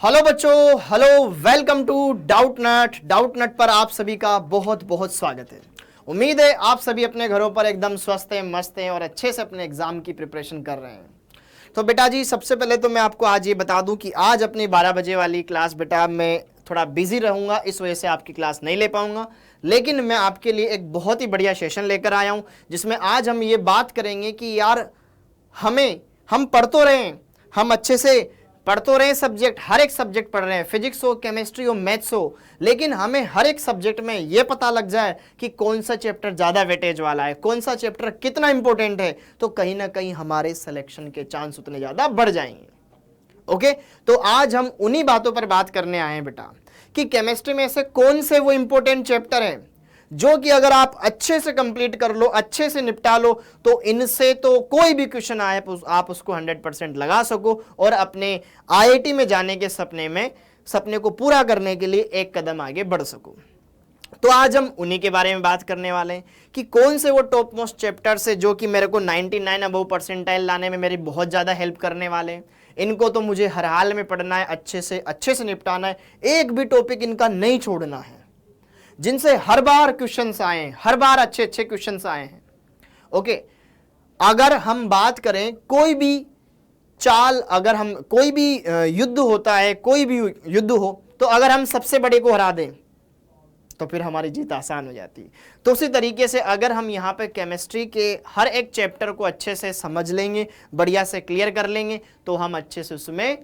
Hello बच्चों, hello, welcome to doubt नट पर आप सभी का बहुत बहुत स्वागत है। उम्मीद है आप सभी अपने घरों पर एकदम स्वस्थ हैं, मस्त हैं और अच्छे से अपने एग्जाम की प्रिपरेशन कर रहे हैं। तो बेटा जी, सबसे पहले तो मैं आपको आज ये बता दूं कि आज अपनी 12 बजे वाली क्लास बेटा मैं थोड़ा बिजी रहूंगा, इस वजह से आपकी क्लास नहीं ले पाऊंगा। लेकिन मैं आपके लिए एक बहुत ही बढ़िया सेशन लेकर आया हूं, जिसमें आज हम ये बात करेंगे कि यार हम पढ़ तो रहे हैं, हम अच्छे से पढ़ तो रहे हैं, सब्जेक्ट हर एक सब्जेक्ट पढ़ रहे हैं, फिजिक्स हो, केमिस्ट्री हो, मैथ्स हो, लेकिन हमें हर एक सब्जेक्ट में यह पता लग जाए कि कौन सा चैप्टर ज्यादा वेटेज वाला है, कौन सा चैप्टर कितना इंपॉर्टेंट है, तो कहीं ना कहीं हमारे सिलेक्शन के चांस उतने ज्यादा बढ़ जाएंगे। ओके, तो आज हम उन्हीं बातों पर बात करने आए हैं बेटा कि केमिस्ट्री में ऐसे कौन से वो इंपॉर्टेंट चैप्टर हैं जो कि अगर आप अच्छे से कंप्लीट कर लो, अच्छे से निपटा लो, तो इनसे तो कोई भी क्वेश्चन आए आप उसको 100% लगा सको और अपने आईआईटी में जाने के सपने को पूरा करने के लिए एक कदम आगे बढ़ सको। तो आज हम उन्हीं के बारे में बात करने वाले हैं कि कौन से वो टॉप मोस्ट चैप्टर्स है जो कि मेरे को 99 अबव परसेंटाइल लाने में मेरी बहुत ज़्यादा हेल्प करने वाले हैं। इनको तो मुझे हर हाल में पढ़ना है, अच्छे से निपटाना है, एक भी टॉपिक इनका नहीं छोड़ना है, जिनसे हर बार क्वेश्चंस आए हैं, हर बार अच्छे अच्छे क्वेश्चंस आए हैं। ओके, अगर हम बात करें कोई भी युद्ध होता है, कोई भी युद्ध हो, तो अगर हम सबसे बड़े को हरा दें तो फिर हमारी जीत आसान हो जाती है। तो उसी तरीके से अगर हम यहाँ पे केमिस्ट्री के हर एक चैप्टर को अच्छे से समझ लेंगे, बढ़िया से क्लियर कर लेंगे, तो हम अच्छे से उसमें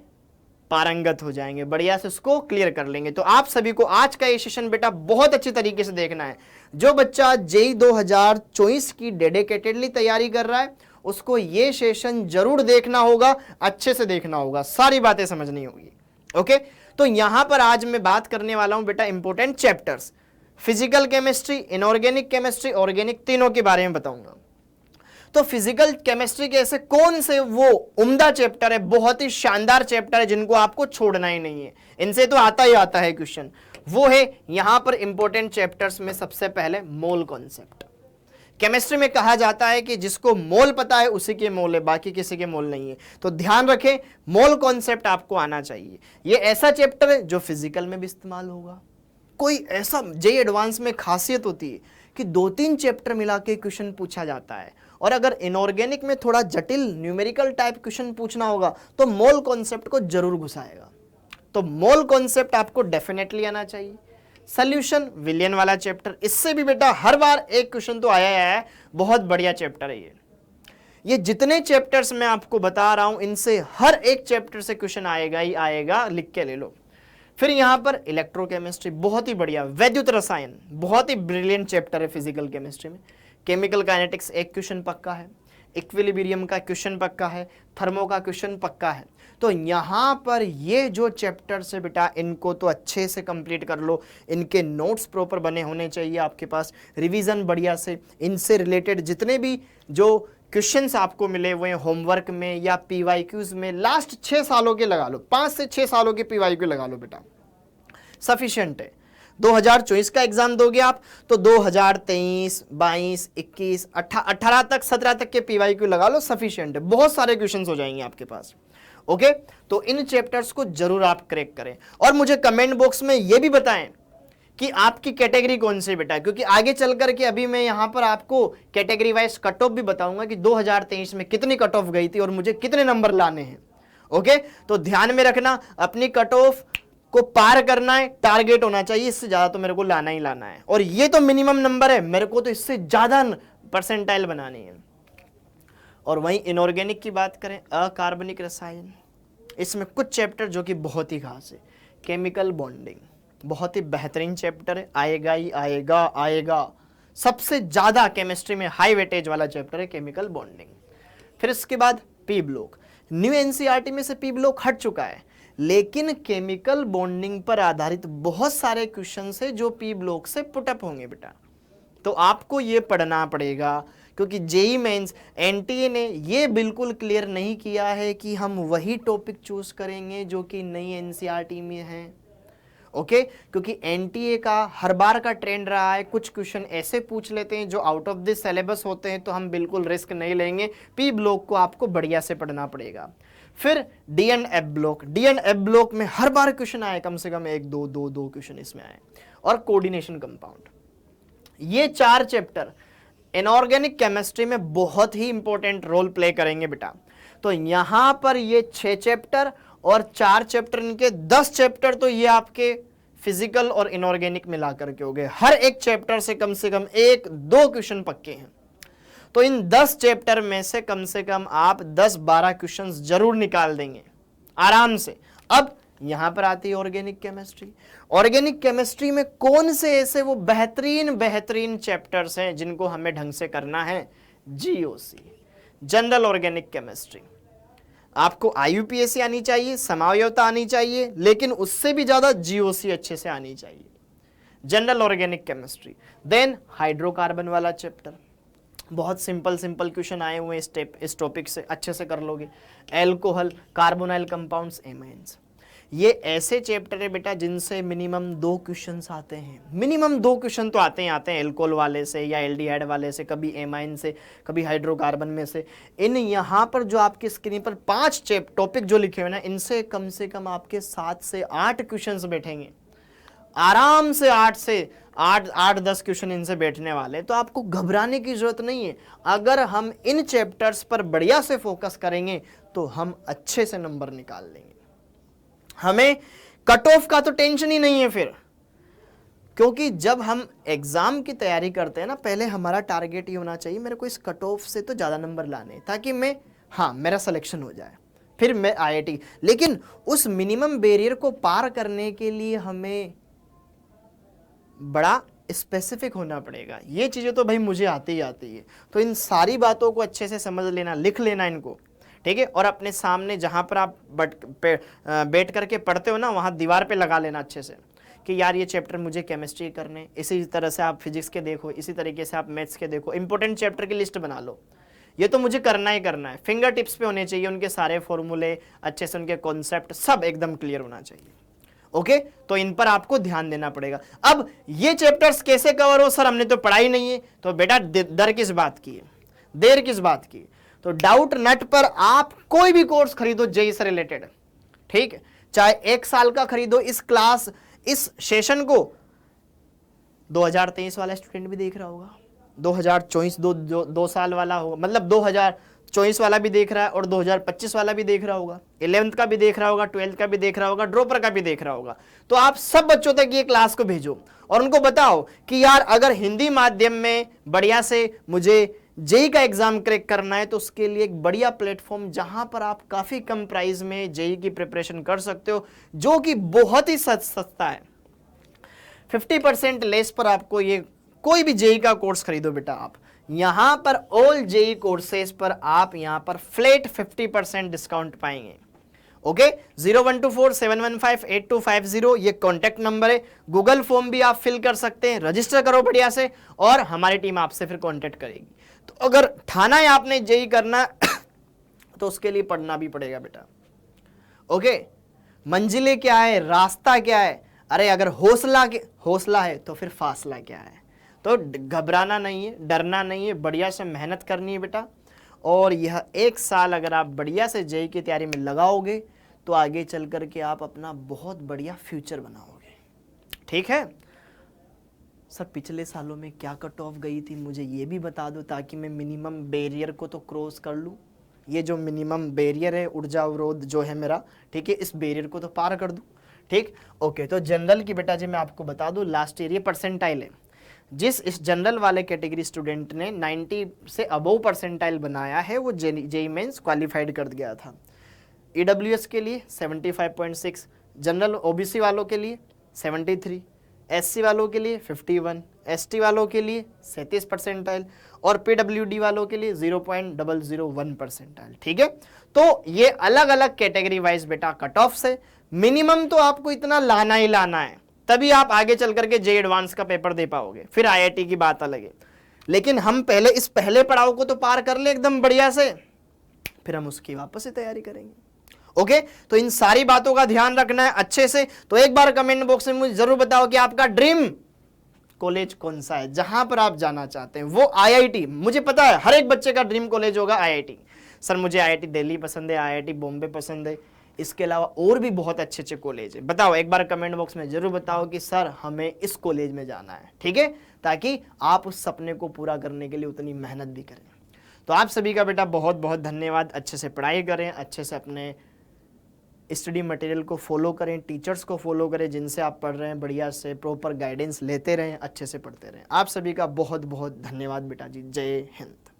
पारंगत हो जाएंगे, बढ़िया से उसको क्लियर कर लेंगे। तो आप सभी को आज का ये सेशन बेटा बहुत अच्छी तरीके से देखना है। जो बच्चा जेईई 2024 की डेडिकेटेडली तैयारी कर रहा है उसको ये सेशन जरूर देखना होगा, अच्छे से देखना होगा, सारी बातें समझनी होगी। ओके, तो यहां पर आज मैं बात करने वाला हूं बेटा important chapters, physical chemistry, inorganic chemistry, organic, तीनों के बारे में बताऊंगा। तो फिजिकल केमिस्ट्री के ऐसे कौन से वो उम्दा चैप्टर है, बहुत ही शानदार चैप्टर है, जिनको आपको छोड़ना ही नहीं है, इनसे तो आता ही आता है क्वेश्चन। वो है यहां पर इंपॉर्टेंट चैप्टर्स में सबसे पहले मोल कॉन्सेप्ट। केमिस्ट्री में कहा जाता है कि जिसको मोल पता है उसी के मोल है, बाकी किसी के मोल नहीं है। तो ध्यान रखें, मोल कॉन्सेप्ट आपको आना चाहिए। ये ऐसा चैप्टर है जो फिजिकल में भी इस्तेमाल होगा। कोई ऐसा जेईई एडवांस में खासियत होती है कि 2-3 चैप्टर मिला के क्वेश्चन पूछा जाता है, और अगर इनऑर्गेनिक में थोड़ा जटिल न्यूमेरिकल टाइप क्वेश्चन पूछना होगा तो मोल कॉन्सेप्ट को जरूर घुसाएगा। तो मोल कॉन्सेप्ट आपको डेफिनेटली आना चाहिए। सॉल्यूशन, विलियन वाला चैप्टर, इससे भी बेटा हर बार एक क्वेश्चन तो आया है, बहुत बढ़िया चैप्टर है ये जितने चैप्टर्स मैं आपको बता रहा हूं इनसे हर एक चैप्टर से क्वेश्चन आएगा ही आएगा, लिख के ले लो। फिर यहां पर इलेक्ट्रोकेमिस्ट्री, बहुत ही बढ़िया, वैद्युत रसायन, बहुत ही ब्रिलियंट चैप्टर है फिजिकल केमिस्ट्री में। केमिकल काइनेटिक्स एक क्वेश्चन पक्का है, इक्विलिब्रियम का क्वेश्चन पक्का है, थर्मो का क्वेश्चन पक्का है। तो यहां पर ये जो चैप्टर्स है बेटा इनको तो अच्छे से कंप्लीट कर लो, इनके नोट्स प्रॉपर बने होने चाहिए आपके पास, रिवीजन बढ़िया से, इनसे रिलेटेड जितने भी जो क्वेश्चंस आपको मिले हुए होमवर्क में या पीवाईक्यूज में, लास्ट 6 सालों के लगा लो, 5 से 6 सालों के पीवाईक्यू लगा लो बेटा, सफिशिएंट है। 2024 का एग्जाम दोगे आप तो 2023, 22, 21, 18 तक, 17 तक के पीवाईक्यू लगा लो, सफिशिएंट है, बहुत सारे क्वेश्चंस हो जाएंगे आपके पास। ओके, तो इन चैप्टर्स को जरूर आप क्रैक करें और मुझे कमेंट बॉक्स में ये भी बताएं कि आपकी कैटेगरी कौन सी बेटा, क्योंकि आगे चल करके अभी मैं यहां पर आपको कैटेगरी वाइज कट ऑफ भी बताऊंगा कि 2023 में कितनी कट ऑफ गई थी और मुझे कितने नंबर लाने हैं। ओके, तो ध्यान में रखना, अपनी कट ऑफ को पार करना है, टारगेट होना चाहिए, इससे ज्यादा तो मेरे को लाना ही लाना है, और ये तो मिनिमम नंबर है, मेरे को तो इससे ज्यादा परसेंटाइल बनानी है। और वहीं इनऑर्गेनिक की बात करें, अकार्बनिक रसायन, इसमें कुछ चैप्टर जो कि बहुत ही खास है। केमिकल बॉन्डिंग, बहुत ही बेहतरीन चैप्टर है, आएगा ही आएगा। सबसे ज्यादा केमिस्ट्री में हाई वेटेज वाला चैप्टर है केमिकल बॉन्डिंग। फिर इसके बाद पी ब्लॉक, न्यू एनसीईआरटी में से पी ब्लॉक हट चुका है, लेकिन केमिकल बॉन्डिंग पर आधारित बहुत सारे क्वेश्चन है जो पी ब्लॉक से पुटअप होंगे बेटा। तो आपको ये पढ़ना पड़ेगा, क्योंकि जेईई मेंस एनटीए ने ये बिल्कुल क्लियर नहीं किया है कि हम वही टॉपिक चूज करेंगे जो कि नई एनसीईआरटी में है। ओके क्योंकि एनटीए का हर बार का ट्रेंड रहा है, कुछ क्वेश्चन ऐसे पूछ लेते हैं जो आउट ऑफ दिस सिलेबस होते हैं, तो हम बिल्कुल रिस्क नहीं लेंगे, पी ब्लॉक को आपको बढ़िया से पढ़ना पड़ेगा। फिर D and F block, D and F block में हर बार क्वेश्चन आए, कम से कम एक दो क्वेश्चन इसमें आए, और कोऑर्डिनेशन कंपाउंड। ये 4 चैप्टर इनऑर्गेनिक केमिस्ट्री में बहुत ही इंपॉर्टेंट रोल प्ले करेंगे बेटा। तो यहां पर ये 6 चैप्टर और 4 चैप्टर, इनके 10 चैप्टर, तो ये आपके फिजिकल और इनऑर्गेनिक मिलाकर के हो गए। हर एक चैप्टर से कम 1-2 क्वेश्चन पक्के हैं। तो इन 10 चैप्टर में से कम आप 10-12 क्वेश्चंस जरूर निकाल देंगे आराम से। अब यहां पर आती है ऑर्गेनिक केमिस्ट्री। ऑर्गेनिक केमिस्ट्री में कौन से ऐसे वो बेहतरीन चैप्टर्स हैं जिनको हमें ढंग से करना है? GOC, general organic chemistry. आपको आईयूपीएसी आनी चाहिए, समावयवता आनी चाहिए, लेकिन उससे भी ज्यादा जीओसी अच्छे से आनी चाहिए, general organic chemistry. Then hydrocarbon वाला चैप्टर, बहुत सिंपल क्वेश्चन आए हुए इस टॉपिक से, अच्छे से कर लोगे। एल्कोहल, कार्बोनाइल कंपाउंड्स, एमाइंस, ये ऐसे चैप्टर है बेटा जिनसे मिनिमम 2 क्वेश्चन आते हैं, मिनिमम 2 क्वेश्चन तो आते हैं एल्कोहल वाले से या एल्डिहाइड वाले से, कभी एमाइन से, कभी हाइड्रोकार्बन में से। इन यहाँ पर जो आपकी स्क्रीन पर 5 टॉपिक जो लिखे हुए ना, इनसे कम से कम आपके 7 से 8 क्वेश्चंस बैठेंगे आराम से, 8-10 क्वेश्चन इनसे बैठने वाले। तो आपको घबराने की जरूरत नहीं है। अगर हम इन चैप्टर्स पर बढ़िया से फोकस करेंगे तो हम अच्छे से नंबर निकाल लेंगे। हमें कट ऑफ का तो टेंशन ही नहीं है फिर, क्योंकि जब हम एग्जाम की तैयारी करते हैं ना, पहले हमारा टारगेट ये होना चाहिए मेरे को इस कट ऑफ से तो ज्यादा नंबर लाने, ताकि मेरा सिलेक्शन हो जाए, फिर मैं आईआईटी। लेकिन उस मिनिमम बैरियर को पार करने के लिए हमें बड़ा स्पेसिफिक होना पड़ेगा। ये चीजें तो भाई मुझे आती ही आती है। तो इन सारी बातों को अच्छे से समझ लेना, लिख लेना इनको, ठीक है। और अपने सामने जहां पर आप बैठ करके पढ़ते हो ना, वहां दीवार पे लगा लेना अच्छे से कि यार ये चैप्टर मुझे केमिस्ट्री करने। इसी तरह से आप फिजिक्स के देखो, इसी तरीके से आप मैथ्स के देखो, इंपॉर्टेंट चैप्टर की लिस्ट बना लो, ये तो मुझे करना ही करना है। फिंगर टिप्स पे होने चाहिए उनके सारे फॉर्मूले, अच्छे से उनके कॉन्सेप्ट सब एकदम क्लियर होना चाहिए। ओके, तो इन पर आपको ध्यान देना पड़ेगा। अब ये चैप्टर्स कैसे कवर हो? सर हमने तो पढ़ाई नहीं है। तो बेटा देर किस बात की है, देर किस बात की? तो डाउट नट पर आप कोई भी कोर्स खरीदो जेई से रिलेटेड, ठीक है, चाहे 1 साल का खरीदो। इस सेशन को 2023 वाला स्टूडेंट भी देख रहा होगा, 2024 दो साल वाला होगा, मतलब 2024 वाला भी देख रहा है और 2025 वाला भी देख रहा होगा, 11th का भी देख रहा होगा, 12th का भी देख रहा होगा, ड्रॉपर का भी देख रहा होगा। तो आप सब बच्चों तक ये क्लास को भेजो और उनको बताओ कि यार अगर हिंदी माध्यम में बढ़िया से मुझे जेई का एग्जाम क्रैक करना है, तो उसके लिए एक बढ़िया प्लेटफॉर्म जहां पर आप काफी कम प्राइस में जेई की प्रिपरेशन कर सकते हो, जो कि बहुत ही सस्ता है। 50% लेस पर आपको ये कोई भी जेई का कोर्स खरीदो बेटा, आप यहां पर ऑल जेई कोर्सेज पर आप यहां पर फ्लैट 50% डिस्काउंट पाएंगे। ओके, 0124-715-8250 ये कॉन्टेक्ट नंबर है। गूगल फॉर्म भी आप फिल कर सकते हैं, रजिस्टर करो बढ़िया से और हमारी टीम आपसे फिर कॉन्टेक्ट करेगी। तो अगर ठाना है आपने जेई करना तो उसके लिए पढ़ना भी पड़ेगा बेटा। ओके, मंजिलें क्या है, रास्ता क्या है? अरे अगर हौसला है तो फिर फासला क्या है? तो घबराना नहीं है, डरना नहीं है, बढ़िया से मेहनत करनी है बेटा। और यह 1 साल अगर आप बढ़िया से जेई की तैयारी में लगाओगे तो आगे चल करके आप अपना बहुत बढ़िया फ्यूचर बनाओगे, ठीक है। सर पिछले सालों में क्या कट ऑफ गई थी मुझे ये भी बता दो, ताकि मैं मिनिमम बैरियर को तो क्रॉस कर लूँ। ये जो मिनिमम बैरियर है, ऊर्जा अवरोध जो है मेरा, ठीक है, इस बैरियर को तो पार कर दूँ, ठीक। ओके, तो जनरल की बेटा जी मैं आपको बता दूँ, लास्ट ईयर ये परसेंटाइल है। जिस इस जनरल वाले कैटेगरी स्टूडेंट ने 90 से अबव परसेंटाइल बनाया है, वो जेई मेंस क्वालिफाइड कर गया था। ईडब्ल्यूएस के लिए 75.6, जनरल ओबीसी वालों के लिए 73, एससी वालों के लिए 51, एसटी वालों के लिए 37 परसेंटाइल और पीडब्ल्यूडी वालों के लिए 0.001 परसेंटाइल, ठीक है। तो ये अलग अलग कैटेगरी वाइज बेटा कट ऑफ से मिनिमम तो आपको इतना लाना ही लाना है, तभी आप आगे चल करके जेई एडवांस का पेपर दे पाओगे। फिर आईआईटी की बात अलग है, लेकिन हम पहले इस पहले पड़ाव को तो पार कर ले एकदम बढ़िया से, फिर हम उसकी वापस से तैयारी करेंगे। ओके, तो इन सारी बातों का ध्यान रखना है अच्छे से। तो एक बार कमेंट बॉक्स में मुझे जरूर बताओ कि आपका ड्रीम कॉलेज कौन सा है, जहां पर आप जाना चाहते हैं। वो आईआईटी, मुझे पता है हर एक बच्चे का ड्रीम कॉलेज होगा आईआईटी। सर मुझे आईआईटी दिल्ली पसंद है, आईआईटी बॉम्बे पसंद है, इसके अलावा और भी बहुत अच्छे अच्छे कॉलेज है। बताओ एक बार कमेंट बॉक्स में जरूर बताओ कि सर हमें इस कॉलेज में जाना है, ठीक है, ताकि आप उस सपने को पूरा करने के लिए उतनी मेहनत भी करें। तो आप सभी का बेटा बहुत बहुत धन्यवाद। अच्छे से पढ़ाई करें, अच्छे से अपने स्टडी मटेरियल को फॉलो करें, टीचर्स को फॉलो करें जिनसे आप पढ़ रहे हैं, बढ़िया से प्रॉपर गाइडेंस लेते रहें, अच्छे से पढ़ते रहें। आप सभी का बहुत बहुत धन्यवाद बेटा जी। जय हिंद।